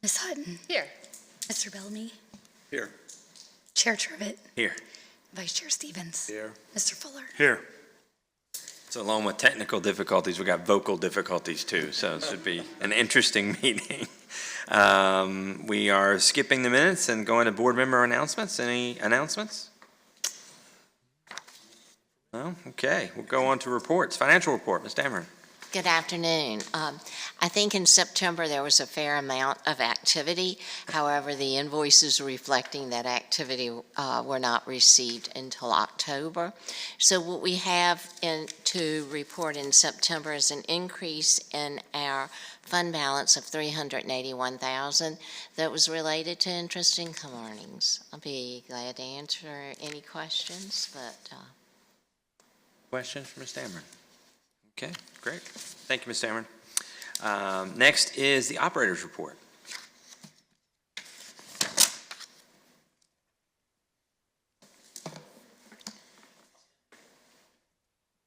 Ms. Hutton. Here. Mr. Bellamy. Here. Chair Trivet. Here. Vice Chair Stevens. Here. Mr. Fuller. Here. So along with technical difficulties, we got vocal difficulties too, so it should be an interesting meeting. We are skipping the minutes and going to board member announcements. Any announcements? No? Okay, we'll go on to reports. Financial report, Ms. Dameron. Good afternoon. I think in September there was a fair amount of activity. However, the invoices reflecting that activity were not received until October. So what we have to report in September is an increase in our fund balance of $381,000 that was related to interest income earnings. I'll be glad to answer any questions, but Questions for Ms. Dameron? Okay, great. Thank you, Ms. Dameron. Next is the operator's report.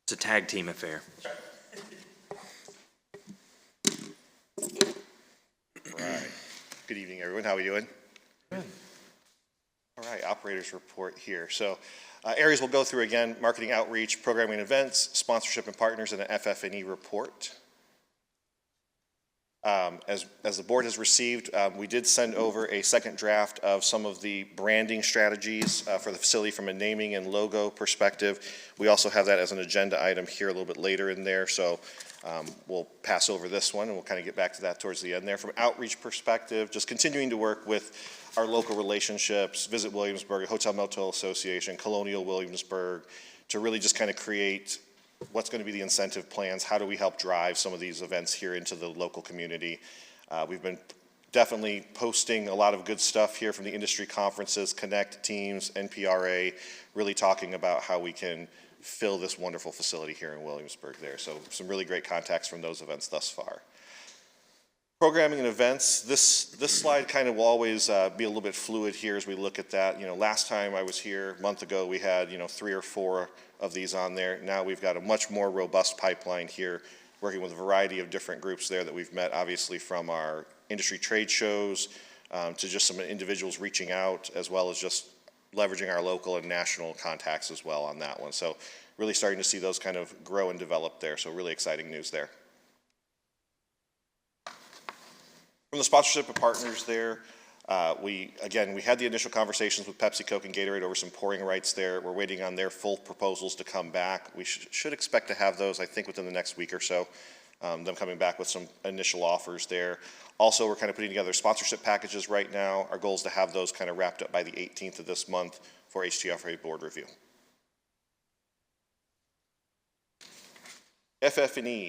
It's a tag team affair. Right. Good evening, everyone. How are we doing? Good. All right, operator's report here. So areas we'll go through again: marketing outreach, programming and events, sponsorship and partners, and an FF&E report. As the board has received, we did send over a second draft of some of the branding strategies for the facility from a naming and logo perspective. We also have that as an agenda item here a little bit later in there, so we'll pass over this one and we'll kind of get back to that towards the end there. From outreach perspective, just continuing to work with our local relationships, Visit Williamsburg, Hotel Motel Association, Colonial Williamsburg, to really just kind of create what's going to be the incentive plans. How do we help drive some of these events here into the local community? We've been definitely posting a lot of good stuff here from the industry conferences, Connect Teams, NPRA, really talking about how we can fill this wonderful facility here in Williamsburg there. So some really great contacts from those events thus far. Programming and events, this slide kind of will always be a little bit fluid here as we look at that. You know, last time I was here a month ago, we had, 3 or 4 of these on there. Now we've got a much more robust pipeline here, working with a variety of different groups there that we've met, obviously from our industry trade shows to just some individuals reaching out, as well as just leveraging our local and national contacts as well on that one. So really starting to see those kind of grow and develop there. So really exciting news there. From the sponsorship of partners there, we had the initial conversations with Pepsi, Coke, and Gatorade over some pouring rights there. We're waiting on their full proposals to come back. We should expect to have those, I think, within the next week or so, them coming back with some initial offers there. Also, we're kind of putting together sponsorship packages right now. Our goal is to have those kind of wrapped up by the 18th of this month for HTFA board review. FF&E.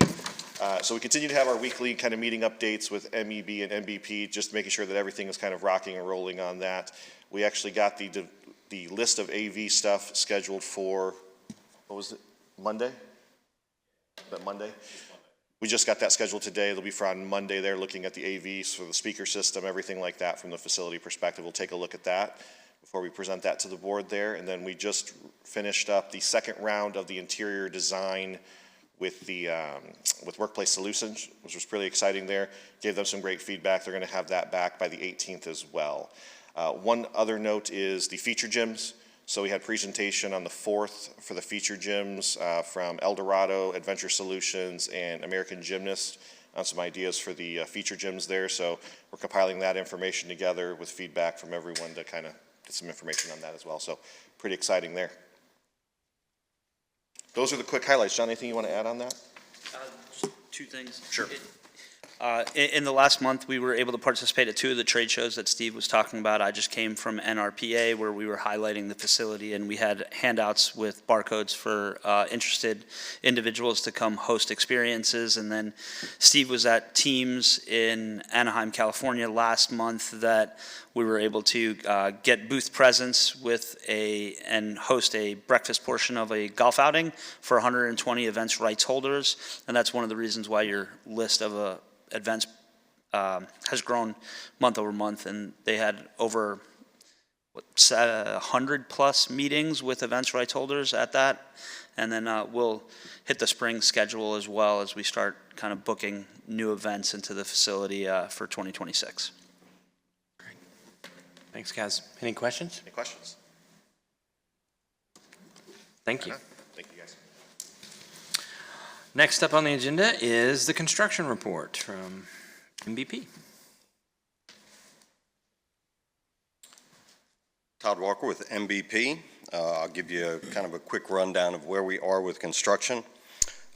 So we continue to have our weekly kind of meeting updates with MEB and MBP, just making sure that everything is kind of rocking and rolling on that. We actually got the list of AV stuff scheduled for, what was it, Monday? Is that Monday? We just got that scheduled today. It'll be for on Monday there, looking at the AVs for the speaker system, everything like that from the facility perspective. We'll take a look at that before we present that to the board there. And then we just finished up the second round of the interior design with the with Workplace Solutions, which was pretty exciting there. Gave them some great feedback. They're going to have that back by the 18th as well. One other note is the feature gyms. So we had presentation on the 4th for the feature gyms from El Dorado, Adventure Solutions, and American Gymnast on some ideas for the feature gyms there. So we're compiling that information together with feedback from everyone to kind of get some information on that as well. So pretty exciting there. Those are the quick highlights. John, anything you want to add on that? Just 2 things. Sure. In the last month, we were able to participate at 2 of the trade shows that Steve was talking about. I just came from NRPA, where we were highlighting the facility, and we had handouts with barcodes for interested individuals to come host experiences. And then Steve was at Teams in Anaheim, California last month that we were able to get booth presence with and host a breakfast portion of a golf outing for 120 events rights holders. And that's one of the reasons why your list of events has grown month over month, and they had over 100 plus meetings with events rights holders at that. And then we'll hit the spring schedule as well as we start kind of booking new events into the facility for 2026. Thanks, guys. Any questions? Any questions? Thank you. Thank you, guys. Next up on the agenda is the construction report from MVP. Todd Walker with MVP. I'll give you kind of a quick rundown of where we are with construction.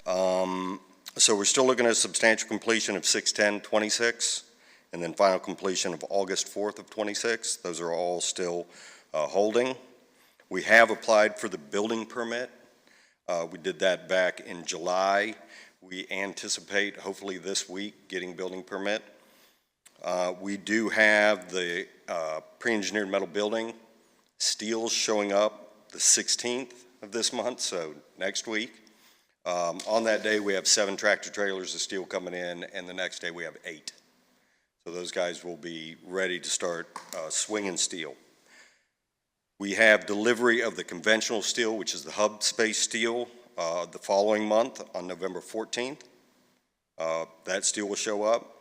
So we're still looking at substantial completion of 6/10/26 and then final completion of August 4th of 26. Those are all still holding. We have applied for the building permit. We did that back in July. We anticipate hopefully this week getting building permit. We do have the pre-engineered metal building steel showing up the 16th of this month, so next week. On that day, we have 7 tractor trailers of steel coming in, and the next day we have 8. So those guys will be ready to start swinging steel. We have delivery of the conventional steel, which is the hub space steel, the following month on November 14th. That steel will show up.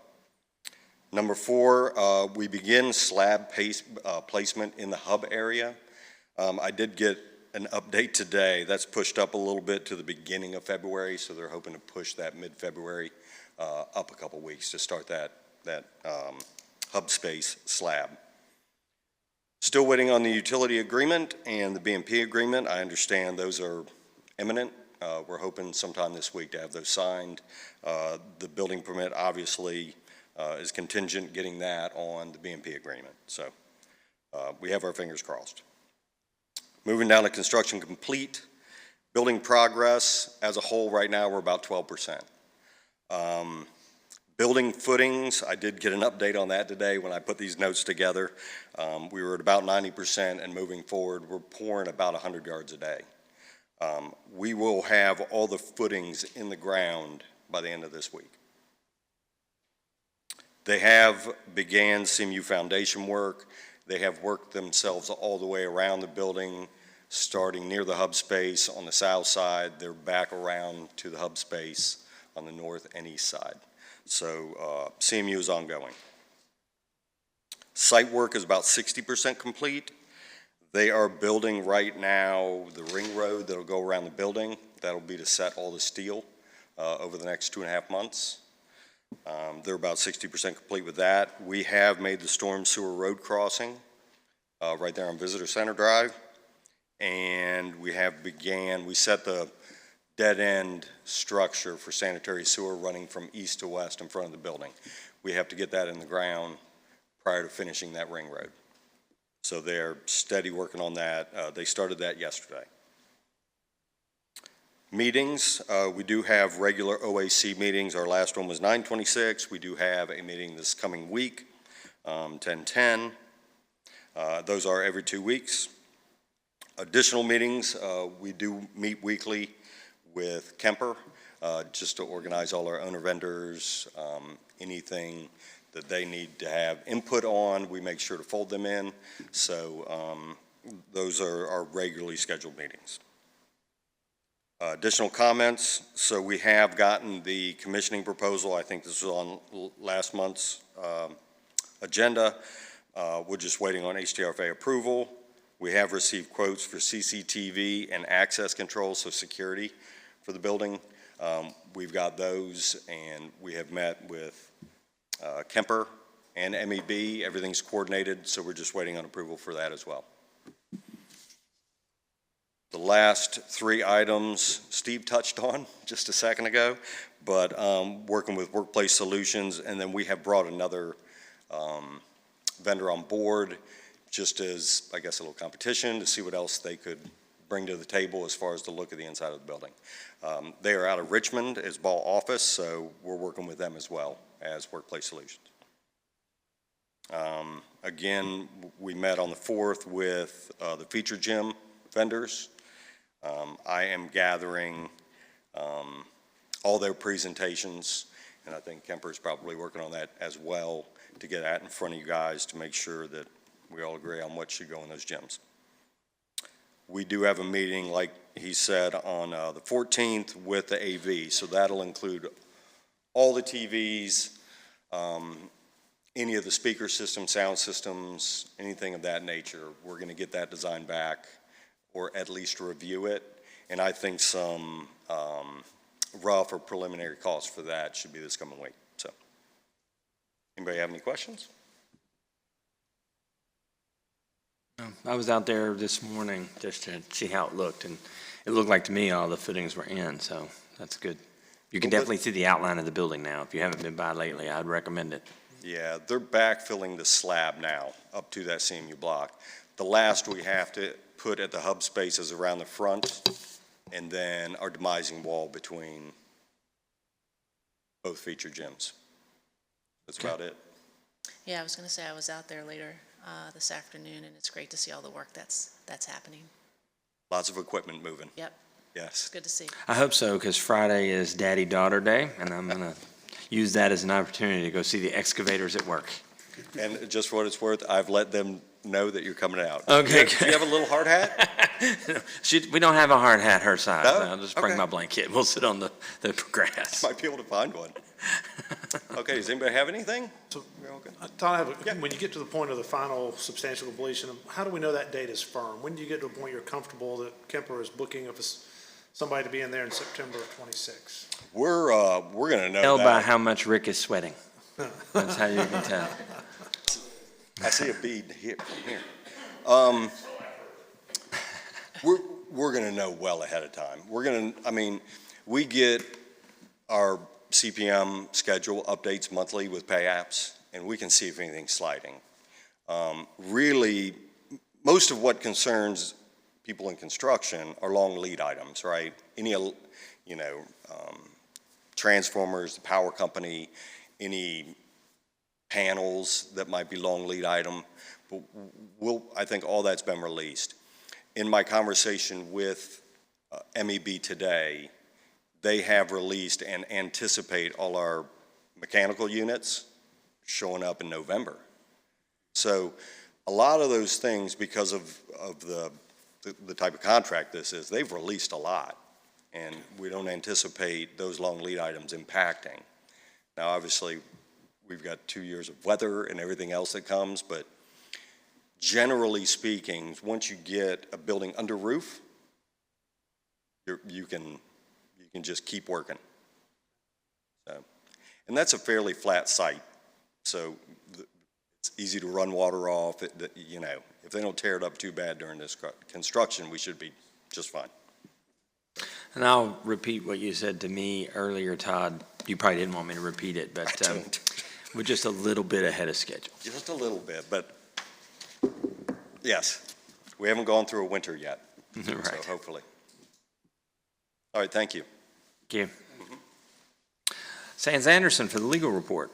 Number 4, we begin slab placement in the hub area. I did get an update today. That's pushed up a little bit to the beginning of February, so they're hoping to push that mid-February up a couple weeks to start that hub space slab. Still waiting on the utility agreement and the BMP agreement. I understand those are imminent. We're hoping sometime this week to have those signed. The building permit obviously is contingent getting that on the BMP agreement. So we have our fingers crossed. Moving down to construction complete. Building progress as a whole right now, we're about 12%. Building footings, I did get an update on that today when I put these notes together. We were at about 90%, and moving forward, we're pouring about 100 yards a day. We will have all the footings in the ground by the end of this week. They have began CMU foundation work. They have worked themselves all the way around the building, starting near the hub space on the south side. They're back around to the hub space on the north and east side. So CMU is ongoing. Site work is about 60% complete. They are building right now the ring road that'll go around the building. That'll be to set all the steel over the next 2.5 months. They're about 60% complete with that. We have made the storm sewer road crossing right there on Visitor Center Drive. And we set the dead end structure for sanitary sewer running from east to west in front of the building. We have to get that in the ground prior to finishing that ring road. So they're steady working on that. They started that yesterday. Meetings, we do have regular OAC meetings. Our last one was 9/26. We do have a meeting this coming week, 10/10. Those are every 2 weeks. Additional meetings, we do meet weekly with Kemper, just to organize all our owner vendors, anything that they need to have input on, we make sure to fold them in. So those are our regularly scheduled meetings. Additional comments, so we have gotten the commissioning proposal. I think this was on last month's agenda. We're just waiting on HTRFA approval. We have received quotes for CCTV and access control, so security for the building. We've got those, and we have met with Kemper and MEB. Everything's coordinated, so we're just waiting on approval for that as well. The last 3 items Steve touched on just a second ago, but working with Workplace Solutions, and then we have brought another vendor on board just as, I guess, a little competition to see what else they could bring to the table as far as the look of the inside of the building. They are out of Richmond as Ball office, so we're working with them as well as Workplace Solutions. Again, we met on the 4th with the feature gym vendors. I am gathering all their presentations, and I think Kemper is probably working on that as well to get that in front of you guys to make sure that we all agree on what should go in those gyms. We do have a meeting, like he said, on the 14th with the AV, so that'll include all the TVs, any of the speaker systems, sound systems, anything of that nature, we're going to get that design back, or at least review it. And I think some rough or preliminary costs for that should be this coming week. So, anybody have any questions? I was out there this morning just to see how it looked, and it looked like to me all the footings were in, so that's good. You can definitely see the outline of the building now. If you haven't been by lately, I'd recommend it. Yeah, they're backfilling the slab now up to that CMU block. The last we have to put at the hub space is around the front, and then our demising wall between both feature gyms. That's about it. Yeah, I was going to say I was out there later this afternoon, and it's great to see all the work that's happening. Lots of equipment moving. Yep, Yes. it's good to see. I hope so, because Friday is Daddy-Daughter Day, and I'm going to use that as an opportunity to go see the excavators at work. And just for what it's worth, I've let them know that you're coming out. Okay, Do you have a little hard hat? We don't have a hard hat her size. No? I'll just bring Okay. my blanket. We'll sit on the grass. Might be able to find one. Okay, does anybody have anything? So- We're all good? Todd, I have Yeah. when you get to the point of the final substantial completion, how do we know that date is firm? When do you get to a point you're comfortable that Kemper is booking of somebody to be in there in September of '26? We're going to know Tell by that. how much Rick is sweating. That's how you can tell. I see a bead here from here. We're going to know well ahead of time. We get our CPM schedule updates monthly with pay apps, and we can see if anything's sliding. Really, most of what concerns people in construction are long lead items, right? Any, transformers, the power company, any panels that might be long lead item. But I think all that's been released. In my conversation with MEB today, they have released and anticipate all our mechanical units showing up in November. So a lot of those things, because of the type of contract this is, they've released a lot. And we don't anticipate those long lead items impacting. Now, obviously, we've got 2 years of weather and everything else that comes, but generally speaking, once you get a building under roof, you can just keep working. So, and that's a fairly flat site, so it's easy to run water off. If they don't tear it up too bad during this construction, we should be just fine. And I'll repeat what you said to me earlier, Todd. You probably didn't want me to repeat it, but we're just a little bit ahead of schedule. Just a little bit, but yes, we haven't gone through a winter yet, Right. so hopefully. All right, thank you. Thank you. Sands Anderson for the legal report.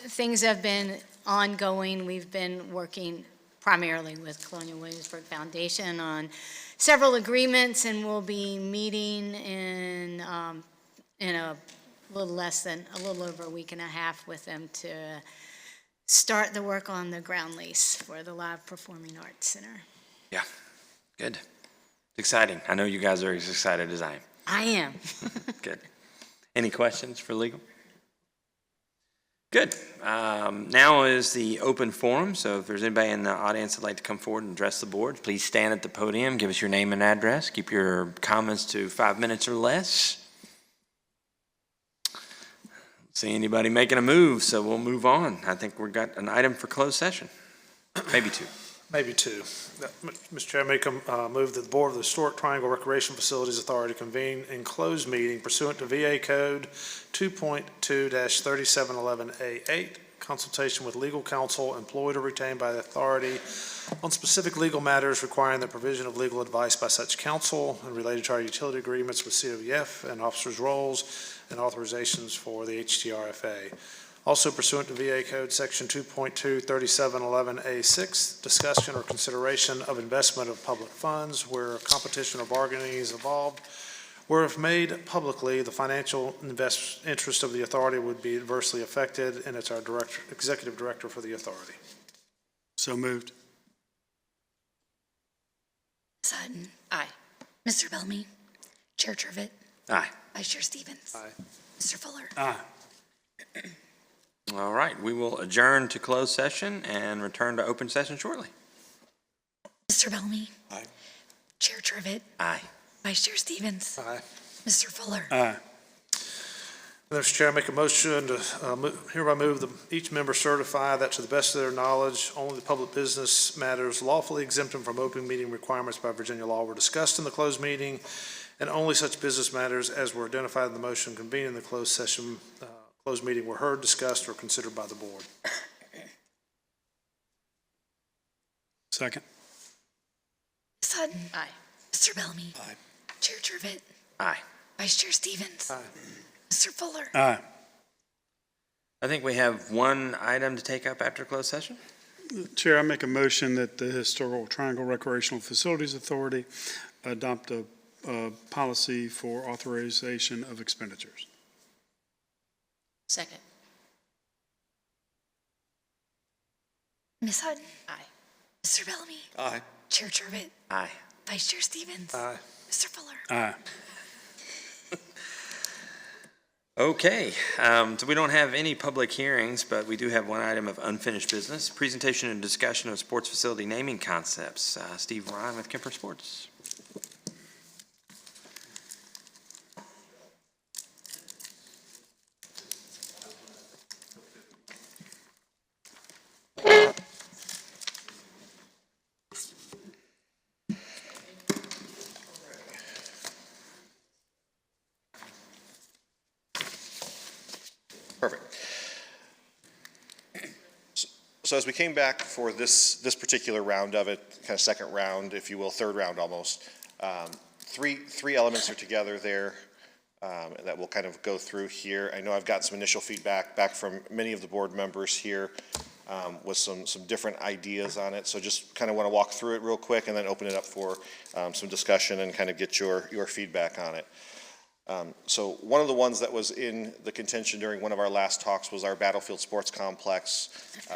Things have been ongoing. We've been working primarily with Colonial Williamsburg Foundation on several agreements, and we'll be meeting in a little over a week and a half with them to start the work on the ground lease for the Live Performing Arts Center. Yeah, good. It's exciting. I know you guys are as excited as I am. I am. Good. Any questions for legal? Good. Now is the open forum, so if there's anybody in the audience that'd like to come forward and address the board, please stand at the podium, give us your name and address, keep your comments to 5 minutes or less. See anybody making a move, so we'll move on. I think we've got an item for closed session, maybe two. Maybe two. Mr. Chair, I move that the Board of the Historic Triangle Recreation Facilities Authority convene in closed meeting pursuant to VA Code 2.2-3711A8, consultation with legal counsel employed or retained by the authority on specific legal matters requiring the provision of legal advice by such counsel and related to our utility agreements with CWF and officers' roles and authorizations for the HTRFA. Also pursuant to VA Code Section 2.2-3711A6, discussion or consideration of investment of public funds where competition or bargaining is involved, where if made publicly, the financial interest of the authority would be adversely affected, and it's our executive director for the authority. So moved. Ms. Hutton. Aye. Mr. Bellamy. Chair Trivett. Aye. Vice Chair Stevens. Aye. Mr. Fuller. Aye. All right, we will adjourn to closed session and return to open session shortly. Mr. Bellamy. Aye. Chair Trivet. Aye. Vice Chair Stevens. Aye. Mr. Fuller. Aye. Mr. Chair, I make a motion to hereby move each member certify that to the best of their knowledge, only the public business matters lawfully exempted from open meeting requirements by Virginia law were discussed in the closed meeting, and only such business matters as were identified in the motion convening the closed session, closed meeting were heard, discussed, or considered by the board. Second. Ms. Hutton. Aye. Mr. Bellamy. Aye. Chair Trivet. Aye. Vice Chair Stevens. Aye. Mr. Fuller. Aye. I think we have one item to take up after closed session. Chair, I make a motion that the Historical Triangle Recreational Facilities Authority adopt a policy for authorization of expenditures. Second. Ms. Hutton. Aye. Mr. Bellamy. Aye. Chair Trivet. Aye. Vice Chair Stevens. Aye. Mr. Fuller. Aye. Okay, so we don't have any public hearings, but we do have one item of unfinished business, presentation and discussion of sports facility naming concepts. Steve Ryan with Kemper Sports. Perfect. So as we came back for this particular round of it, kind of second round, if you will, third round almost, three elements are together there that we'll kind of go through here. I know I've gotten some initial feedback back from many of the board members here with some different ideas on it. So just kind of want to walk through it real quick and then open it up for some discussion and kind of get your feedback on it. So one of the ones that was in the contention during one of our last talks was our Battlefield Sports Complex.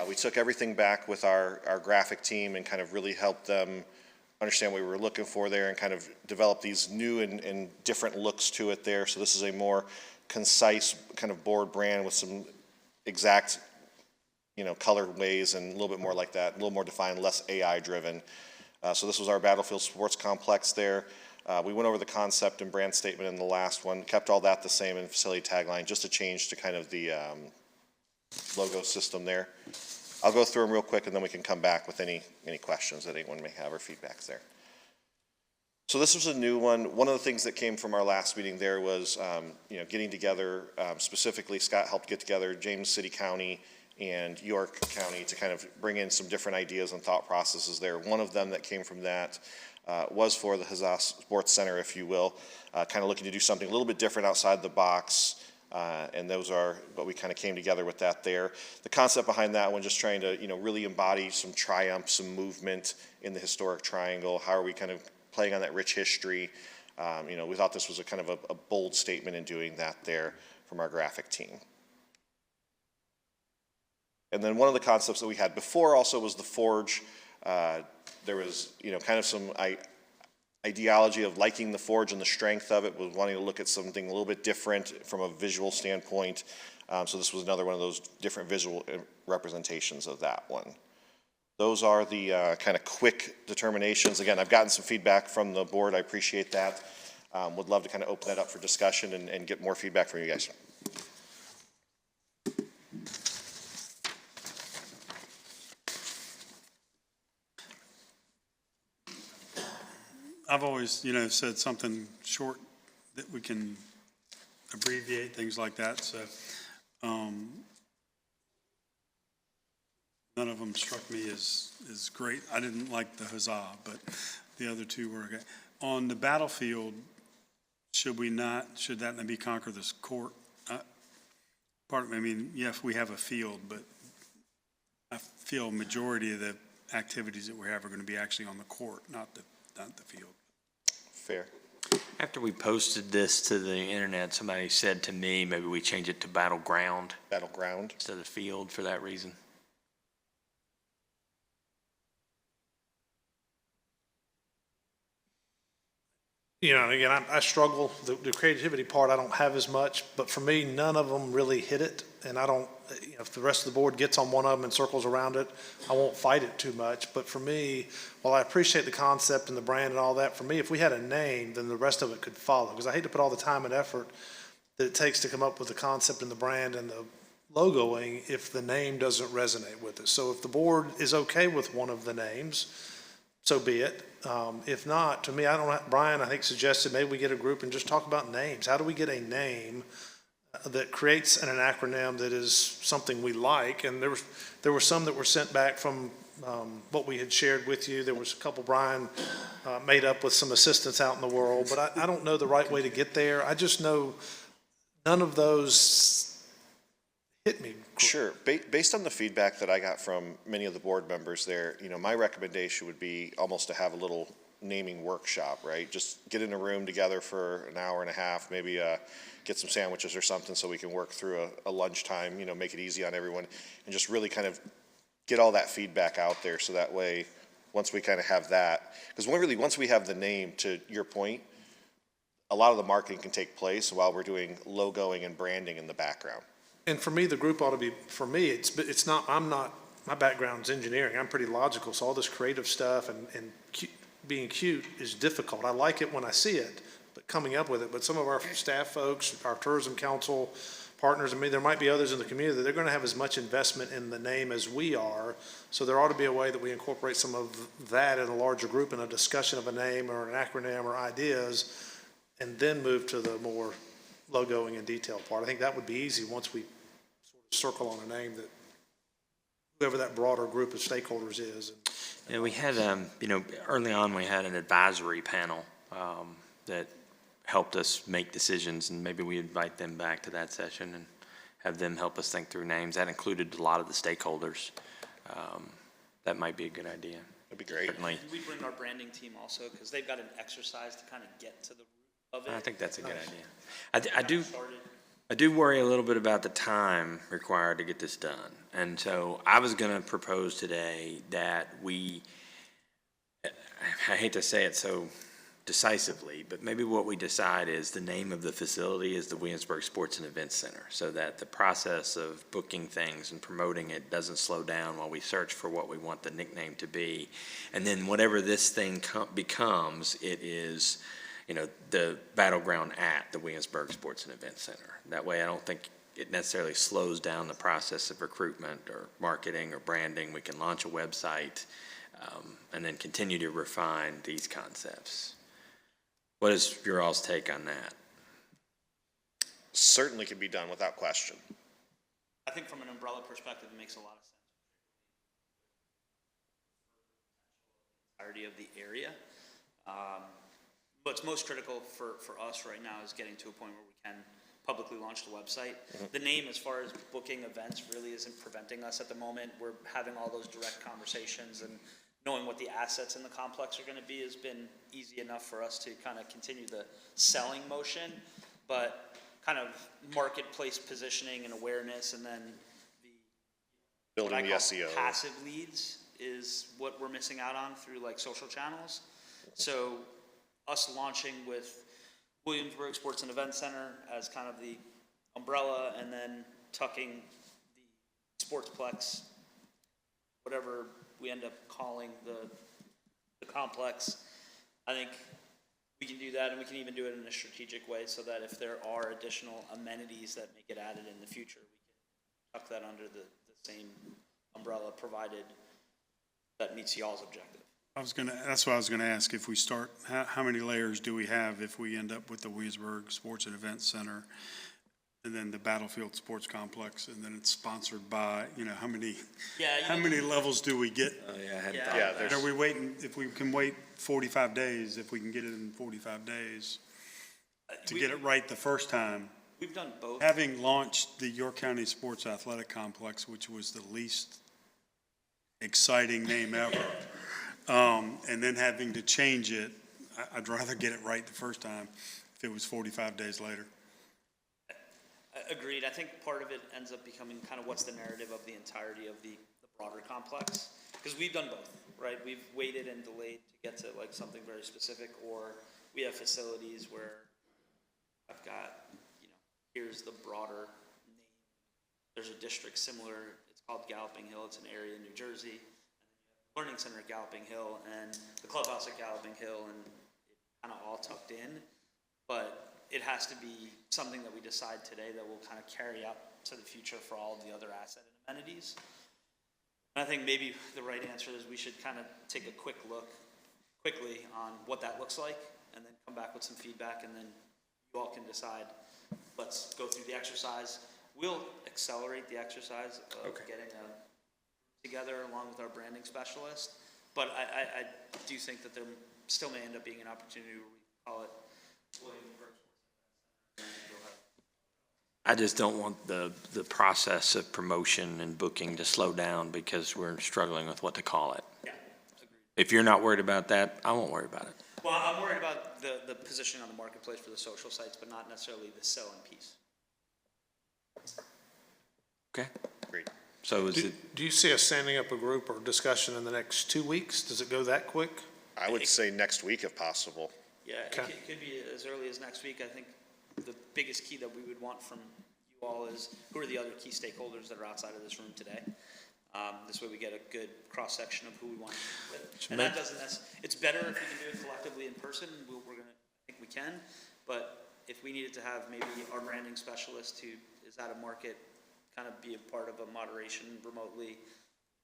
We took everything back with our graphic team and kind of really helped them understand what we were looking for there and kind of develop these new and different looks to it there. So this is a more concise kind of board brand with some exact, colorways and a little bit more like that, a little more defined, less AI driven. So this was our Battlefield Sports Complex there. We went over the concept and brand statement in the last one, kept all that the same in facility tagline, just a change to kind of the logo system there. I'll go through them real quick and then we can come back with any questions that anyone may have or feedbacks there. So this was a new one. One of the things that came from our last meeting there was, getting together, specifically Scott helped get together James City County and York County to kind of bring in some different ideas and thought processes there. One of them that came from that was for the Huzzah Sports Center, if you will, kind of looking to do something a little bit different outside the box, and those are what we kind of came together with that there. The concept behind that one, just trying to really embody some triumph, some movement in the historic triangle. How are we kind of playing on that rich history? We thought this was a kind of a bold statement in doing that there from our graphic team. And then one of the concepts that we had before also was the Forge. There was, kind of some ideology of liking the Forge and the strength of it, was wanting to look at something a little bit different from a visual standpoint. So this was another one of those different visual representations of that one. Those are the kind of quick determinations. Again, I've gotten some feedback from the board. I appreciate that. Would love to kind of open that up for discussion and get more feedback from you guys. I've always, said something short that we can abbreviate, things like that, so, none of them struck me as great. I didn't like the huzzah, but the other two were okay. On the battlefield, should that not be conquer this court? Yes, we have a field, but I feel majority of the activities that we have are going to be actually on the court, not the field. Fair. After we posted this to the internet, somebody said to me, maybe we change it to battleground. Battleground. Instead of field for that reason. You know, again, I struggle, the creativity part, I don't have as much, but for me, none of them really hit it. And I don't, you know, if the rest of the board gets on one of them and circles around it, I won't fight it too much. But for me, while I appreciate the concept and the brand and all that, for me, if we had a name, then the rest of it could follow. Because I hate to put all the time and effort that it takes to come up with the concept and the brand and the logoing if the name doesn't resonate with us. So if the board is okay with one of the names, so be it. If not, to me, Brian, I think suggested maybe we get a group and just talk about names. How do we get a name that creates an acronym that is something we like? And there were some that were sent back from what we had shared with you. There was a couple Brian made up with some assistants out in the world, but I don't know the right way to get there. I just know none of those hit me. Sure. Based on the feedback that I got from many of the board members there, you know, my recommendation would be almost to have a little naming workshop, right? Just get in a room together for an hour and a half, maybe get some sandwiches or something so we can work through a lunchtime, you know, make it easy on everyone, and just really kind of get all that feedback out there so that way, once we kind of have that, because once we have the name, to your point, a lot of the marketing can take place while we're doing logoing and branding in the background. And for me, the group ought to be, for me, it's not, my background's engineering. I'm pretty logical, so all this creative stuff and being cute is difficult. I like it when I see it, but coming up with it. But some of our staff folks, our tourism council partners, there might be others in the community that they're going to have as much investment in the name as we are. So there ought to be a way that we incorporate some of that in a larger group in a discussion of a name or an acronym or ideas, and then move to the more logoing and detail part. I think that would be easy once we sort of circle on a name that whoever that broader group of stakeholders is. Yeah, we had, early on, we had an advisory panel that helped us make decisions, and maybe we invite them back to that session and have them help us think through names. That included a lot of the stakeholders. That might be a good idea. That'd be great. Certainly. We bring our branding team also, because they've got an exercise to kind of get to the root of it. I think that's a good idea. I do worry a little bit about the time required to get this done. And so I was going to propose today that I hate to say it so decisively, but maybe what we decide is the name of the facility is the Williamsburg Sports and Events Center, so that the process of booking things and promoting it doesn't slow down while we search for what we want the nickname to be. And then whatever this thing becomes, it is, the battleground at the Williamsburg Sports and Events Center. That way I don't think it necessarily slows down the process of recruitment or marketing or branding. We can launch a website and then continue to refine these concepts. What is your all's take on that? Certainly can be done without question. I think from an umbrella perspective, it makes a lot of sense. Entirety of the area. What's most critical for us right now is getting to a point where we can publicly launch the website. Mm-hmm. The name, as far as booking events, really isn't preventing us at the moment. We're having all those direct conversations, and knowing what the assets in the complex are going to be has been easy enough for us to kind of continue the selling motion, but kind of marketplace positioning and awareness, and then the building the SEO. Passive leads is what we're missing out on through like social channels. So us launching with Williamsburg Sports and Event Center as kind of the umbrella, and then tucking the sportsplex, whatever we end up calling the complex. I think we can do that, and we can even do it in a strategic way so that if there are additional amenities that may get added in the future, we can tuck that under the same umbrella, provided that meets y'all's objective. That's what I was gonna ask. If we start, how many layers do we have if we end up with the Williamsburg Sports and Events Center, and then the Battlefield Sports Complex, and then it's sponsored by, how many levels do we get? Oh, yeah, I hadn't Yeah. thought Yeah, of that. Are we waiting, if we can wait 45 days, if we can get it in 45 days to get it right the first time? We've done both. Having launched the York County Sports Athletic Complex, which was the least exciting name ever, and then having to change it, I'd rather get it right the first time if it was 45 days later. Agreed. I think part of it ends up becoming kind of what's the narrative of the entirety of the broader complex. Because we've done both, right? We've waited and delayed to get to like something very specific, or we have facilities where I've got, here's the broader name. There's a district similar, it's called Galloping Hill, it's an area in New Jersey. Learning Center at Galloping Hill and the clubhouse at Galloping Hill, and it kind of all tucked in. But it has to be something that we decide today that will kind of carry out to the future for all of the other asset and amenities. And I think maybe the right answer is we should kind of take a quick look quickly on what that looks like and then come back with some feedback, and then you all can decide, let's go through the exercise. We'll accelerate the exercise of getting together along with our branding specialist, but I do think that there still may end up being an opportunity where we call it Williamsburg. I just don't want the process of promotion and booking to slow down because we're struggling with what to call it. Yeah, agreed. If you're not worried about that, I won't worry about it. Well, I'm worried about the positioning on the marketplace for the social sites, but not necessarily the selling piece. Okay? Great. So is it, Do you see us standing up a group or discussion in the next 2 weeks? Does it go that quick? I would say next week if possible. Yeah, Okay. it could be as early as next week. I think the biggest key that we would want from you all is who are the other key stakeholders that are outside of this room today? This way we get a good cross-section of who we want to meet with. And that doesn't it's better if we can do it collectively in person. We're gonna, I think we can, but if we needed to have maybe our branding specialist who is out of market kind of be a part of a moderation remotely,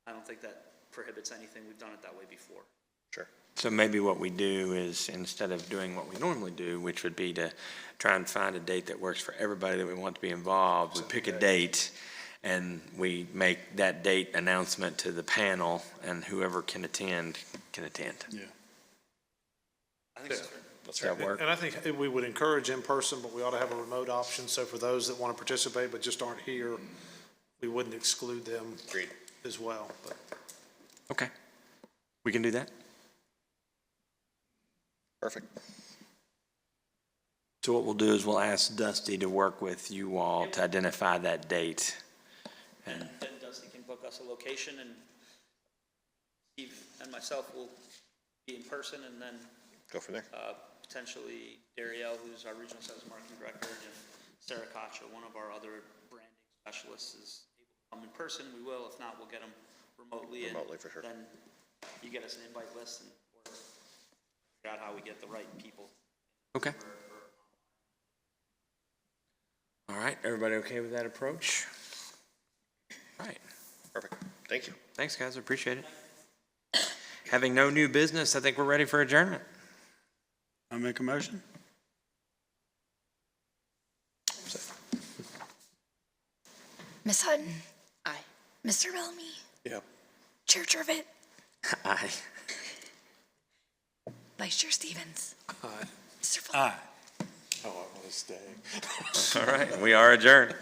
I don't think that prohibits anything. We've done it that way before. Sure. so maybe what we do is, instead of doing what we normally do, which would be to try and find a date that works for everybody that we want to be involved, we pick a date and we make that date announcement to the panel, and whoever can attend can attend. Yeah. I think so. Does that work? And I think we would encourage in person, but we ought to have a remote option. So for those that want to participate but just aren't here, we wouldn't exclude them Great. as well. But Okay. We can do that? Perfect. So what we'll do is we'll ask Dusty to work with you all to identify that date. And then Dusty can book us a location, and Steve and myself will be in person, and then Go from there. potentially Darielle, who's our regional sales marketing director, and if Sarah Kocha, one of our other branding specialists, is able to come in person, we will. If not, we'll get them remotely. Remotely, for sure. Then you get us an invite list and we'll figure out how we get the right people. Okay. All right, everybody okay with that approach? All right, Perfect. Thank you. thanks, guys, I appreciate it. Having no new business, I think we're ready for adjournment. I make a motion? Miss Hutton, Aye. Mr. Bellamy, Yep. Chair Turvitt, Aye. Vice Chair Stevens, Aye. Mr. Fuller. Aye. Oh, I want to stay. All right, we are adjourned.